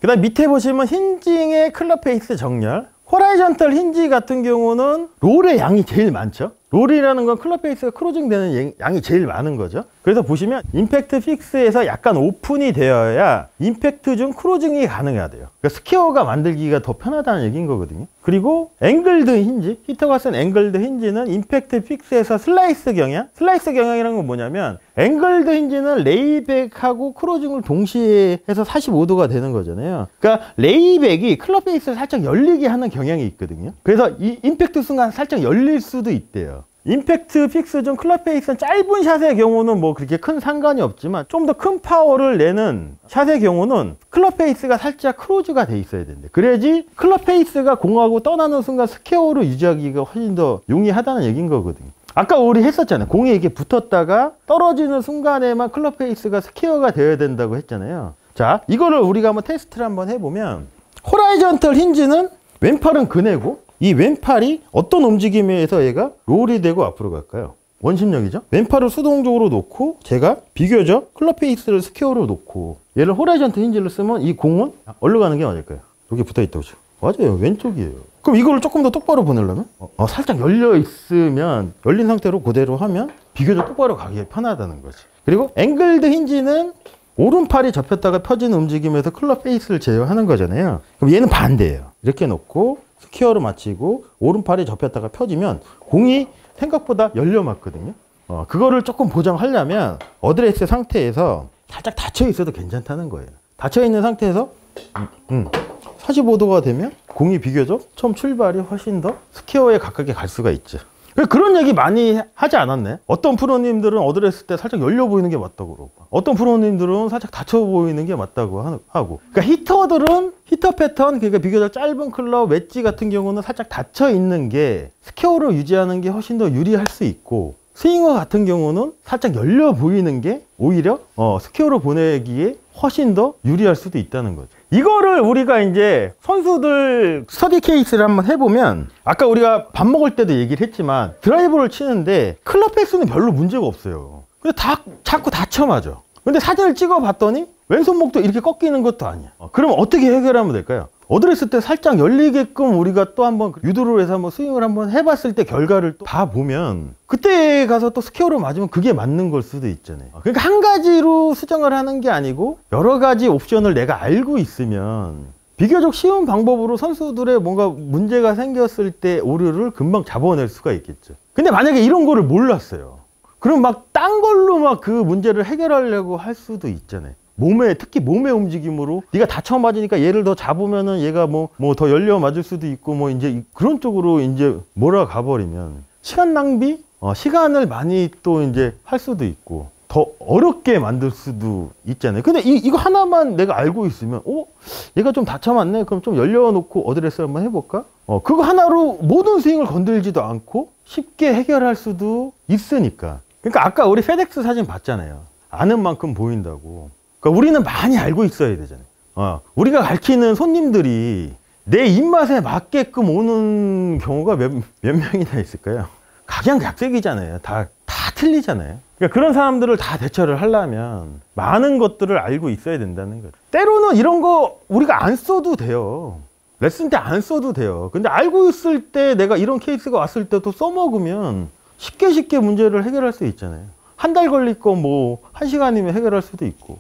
그 다음 밑에 보시면 힌징의 클럽 페이스 정렬. 호라이전털 힌지 같은 경우는 롤의 양이 제일 많죠. 롤이라는 건 클럽 페이스가 크로징 되는 양이 제일 많은 거죠. 그래서 보시면 임팩트 픽스에서 약간 오픈이 되어야 임팩트 중 크로징이 가능해야 돼요. 그러니까 스퀘어가 만들기가 더 편하다는 얘기인 거거든요. 그리고 앵글드 힌지, 히터가 쓴 앵글드 힌지는 임팩트 픽스에서 슬라이스 경향. 슬라이스 경향이라는 건 뭐냐면 앵글드 힌지는 레이백하고 크로징을 동시에 해서 45도가 되는 거잖아요. 그러니까 레이백이 클럽 페이스를 살짝 열리게 하는 경향이 있거든요. 그래서 이 임팩트 순간 살짝 열릴 수도 있대요. 임팩트 픽스 중 클럽 페이스는 짧은 샷의 경우는 뭐 그렇게 큰 상관이 없지만 좀 더 큰 파워를 내는 샷의 경우는 클럽 페이스가 살짝 크로즈가 돼 있어야 된대. 그래야지 클럽 페이스가 공하고 떠나는 순간 스퀘어로 유지하기가 훨씬 더 용이하다는 얘기인 거거든요. 아까 우리 했었잖아요. 공이 이렇게 붙었다가 떨어지는 순간에만 클럽 페이스가 스퀘어가 되어야 된다고 했잖아요. 자, 이거를 우리가 한번 테스트를 한번 해보면, 호라이전털 힌지는 왼팔은 그네고 이 왼팔이 어떤 움직임에 의해서 얘가 롤이 되고 앞으로 갈까요? 원심력이죠. 왼팔을 수동적으로 놓고 제가 비교적 클럽 페이스를 스퀘어로 놓고 얘를 호라이전털 힌지를 쓰면 이 공은 어디로 가는 게 맞을까요? 여기 붙어 있다고 죠. 맞아요, 왼쪽이에요. 그럼 이거를 조금 더 똑바로 보내려면 살짝 열려 있으면, 열린 상태로 그대로 하면 비교적 똑바로 가기 편하다는 거지. 그리고 앵글드 힌지는 오른팔이 접혔다가 펴지는 움직임에서 클럽 페이스를 제어하는 거잖아요. 그럼 얘는 반대예요. 이렇게 놓고 스퀘어로 맞추고 오른팔이 접혔다가 펴지면 공이 생각보다 열려 맞거든요. 그거를 조금 보정하려면 어드레스 상태에서 살짝 닫혀 있어도 괜찮다는 거예요. 닫혀 있는 상태에서 45도가 되면 공이 비교적 처음 출발이 훨씬 더 스퀘어에 가깝게 갈 수가 있죠. 그런 얘기 많이 하지 않았네. 어떤 프로님들은 어드레스 때 살짝 열려 보이는 게 맞다고 그러고, 어떤 프로님들은 살짝 닫혀 보이는 게 맞다고 하고. 그러니까 히터들은 히터 패턴, 그러니까 비교적 짧은 클럽 웨지 같은 경우는 살짝 닫혀 있는 게 스퀘어로 유지하는 게 훨씬 더 유리할 수 있고, 스윙어 같은 경우는 살짝 열려 보이는 게 오히려 스퀘어로 보내기에 훨씬 더 유리할 수도 있다는 거죠. 이거를 우리가 이제 선수들 스터디 케이스를 한번 해보면, 아까 우리가 밥 먹을 때도 얘기를 했지만 드라이버를 치는데 클럽 페이스는 별로 문제가 없어요. 근데 자꾸 다쳐 맞아. 근데 사진을 찍어 봤더니 왼손목도 이렇게 꺾이는 것도 아니야. 그럼 어떻게 해결하면 될까요? 어드레스 때 살짝 열리게끔 우리가 또 한번 유도를 해서 한번 스윙을 한번 해봤을 때 결과를 또 봐보면, 그때 가서 또 스퀘어로 맞으면 그게 맞는 걸 수도 있잖아요. 그러니까 한 가지로 수정을 하는 게 아니고 여러 가지 옵션을 내가 알고 있으면 비교적 쉬운 방법으로 선수들의 뭔가 문제가 생겼을 때 오류를 금방 잡아낼 수가 있겠죠. 근데 만약에 이런 거를 몰랐어요. 그럼 막 딴 걸로 막 그 문제를 해결하려고 할 수도 있잖아요. 특히 몸의 움직임으로 네가 다쳐 맞으니까 얘를 더 잡으면은 얘가 뭐 더 열려 맞을 수도 있고, 뭐 이제 그런 쪽으로 이제 몰아가 버리면 시간 낭비, 시간을 많이 또 이제 할 수도 있고 더 어렵게 만들 수도 있잖아요. 근데 이거 하나만 내가 알고 있으면, 얘가 좀 다쳐 맞네, 그럼 좀 열려놓고 어드레스 한번 해볼까? 그거 하나로 모든 스윙을 건들지도 않고 쉽게 해결할 수도 있으니까. 그러니까 아까 우리 페덱스 사진 봤잖아요. 아는 만큼 보인다고. 그러니까 우리는 많이 알고 있어야 되잖아요. 우리가 가르치는 손님들이 내 입맛에 맞게끔 오는 경우가 몇 명이나 있을까요? 각양각색이잖아요. 다 틀리잖아요. 그러니까 그런 사람들을 다 대처를 하려면 많은 것들을 알고 있어야 된다는 거죠. 때로는 이런 거 우리가 안 써도 돼요. 레슨 때 안 써도 돼요. 근데 알고 있을 때 내가 이런 케이스가 왔을 때 또 써먹으면 쉽게 문제를 해결할 수 있잖아요. 한 달 걸릴 거 뭐 1시간이면 해결할 수도 있고.